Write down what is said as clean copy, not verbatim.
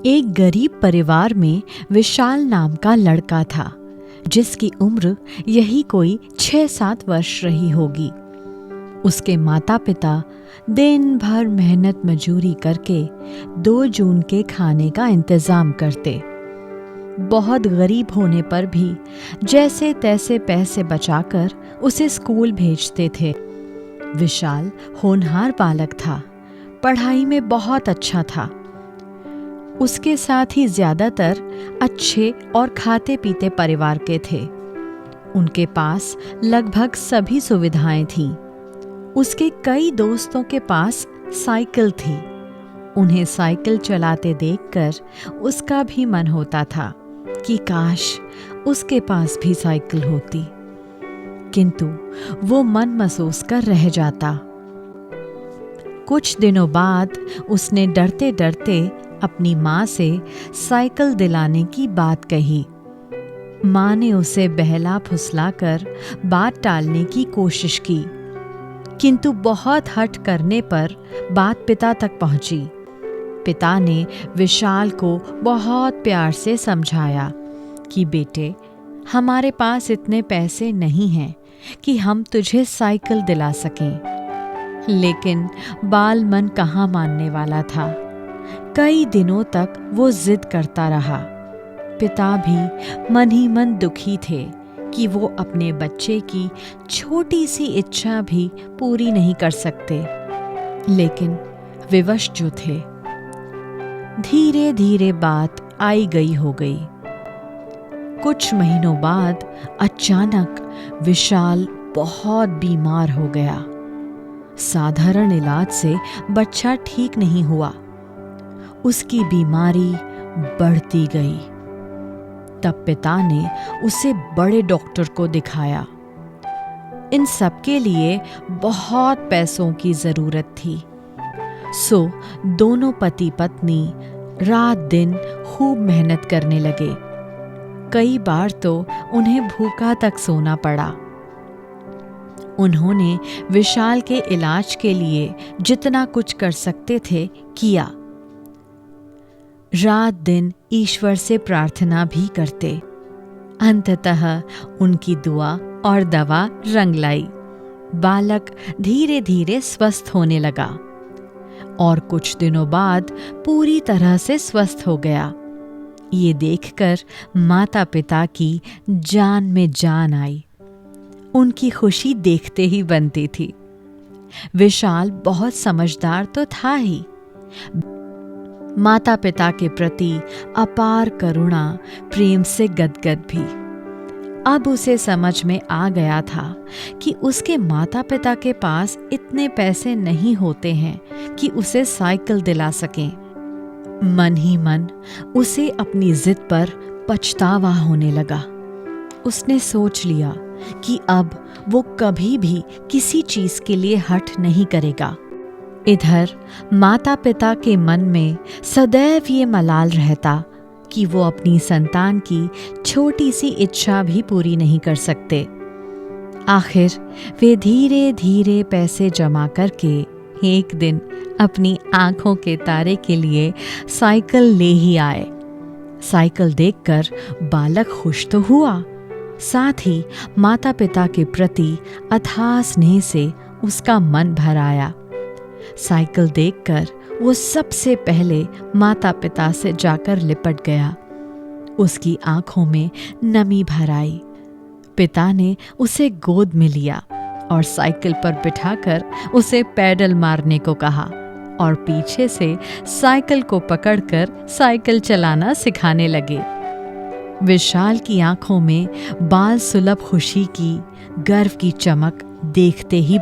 एक गरीब परिवार में विशाल नाम का लड़का था, जिसकी उम्र यही कोई 6-7 वर्ष रही होगी। उसके माता पिता दिन भर मेहनत मजूरी करके 2 जून के खाने का इंतजाम करते। बहुत गरीब होने पर भी जैसे तैसे पैसे बचाकर उसे स्कूल भेजते थे। विशाल होनहार बालक था, पढ़ाई में बहुत अच्छा था। उसके साथ ही ज्यादातर अच्छे और खाते पीते परिवार के थे। उनके पास लगभग सभी सुविधाएं थीं। उसके कई दोस्तों के पास साइकिल थी। उन्हें साइकिल चलाते देखकर उसका भी मन होता था कि काश उसके पास भी साइकिल होती, किंतु वो मन महसूस कर रह जाता। कुछ दिनों बाद उसने डरते डरते अपनी माँ से साइकिल दिलाने की बात कही। माँ ने उसे बहला फुसलाकर बात टालने की कोशिश की, किंतु बहुत हठ करने पर बात पिता तक पहुंची। पिता ने विशाल को बहुत प्यार से समझाया कि बेटे, हमारे पास इतने पैसे नहीं हैं कि हम तुझे साइकिल दिला सकें। लेकिन बाल मन कहाँ मानने वाला था। कई दिनों तक वो जिद करता रहा। पिता भी मन ही मन दुखी थे कि वो अपने बच्चे की छोटी सी इच्छा भी पूरी नहीं कर सकते, लेकिन विवश जो थे। धीरे धीरे बात आई गई हो गई। कुछ महीनों बाद अचानक विशाल बहुत बीमार हो गया। साधारण इलाज से बच्चा ठीक नहीं हुआ। उसकी बीमारी बढ़ती गई। तब पिता ने उसे बड़े डॉक्टर को दिखाया। इन सब के लिए बहुत पैसों की जरूरत थी। सो दोनों पति पत्नी रात दिन खूब मेहनत करने लगे। कई बार तो उन्हें भूखा तक सोना पड़ा। उन्होंने विशाल के इलाज के लिए जितना कुछ कर सकते थे किया। रात दिन ईश्वर से प्रार्थना भी करते। अंततः उनकी दुआ और दवा रंग लाई। बालक धीरे धीरे स्वस्थ होने लगा और कुछ दिनों बाद पूरी तरह से स्वस्थ हो गया। ये देखकर माता पिता की जान में जान आई। उनकी खुशी देखते ही बनती थी। विशाल बहुत समझदार तो था ही, माता पिता के प्रति अपार करुणा प्रेम से गदगद भी। अब उसे समझ में आ गया था कि उसके माता पिता के पास इतने पैसे नहीं होते हैं कि उसे साइकिल दिला सकें। मन ही मन उसे अपनी जिद पर पछतावा होने लगा। उसने सोच लिया कि अब वो कभी भी किसी चीज के लिए हठ नहीं करेगा। इधर माता पिता के मन में सदैव ये मलाल रहता कि वो अपनी संतान की छोटी सी इच्छा भी पूरी नहीं कर सकते। आखिर वे धीरे धीरे पैसे जमा करके एक दिन अपनी आंखों के तारे के लिए साइकिल ले ही आए। साइकिल देखकर बालक खुश तो हुआ, साथ ही माता पिता के प्रति अथाह स्नेह से उसका मन भर आया। साइकिल देखकर वो सबसे पहले माता पिता से जाकर लिपट गया। उसकी आंखों में नमी भर आई। पिता ने उसे गोद में लिया और साइकिल पर बिठाकर उसे पैडल मारने को कहा और पीछे से साइकिल को पकड़कर साइकिल चलाना सिखाने लगे। विशाल की आंखों में बाल सुलभ खुशी की, गर्व की चमक देखते ही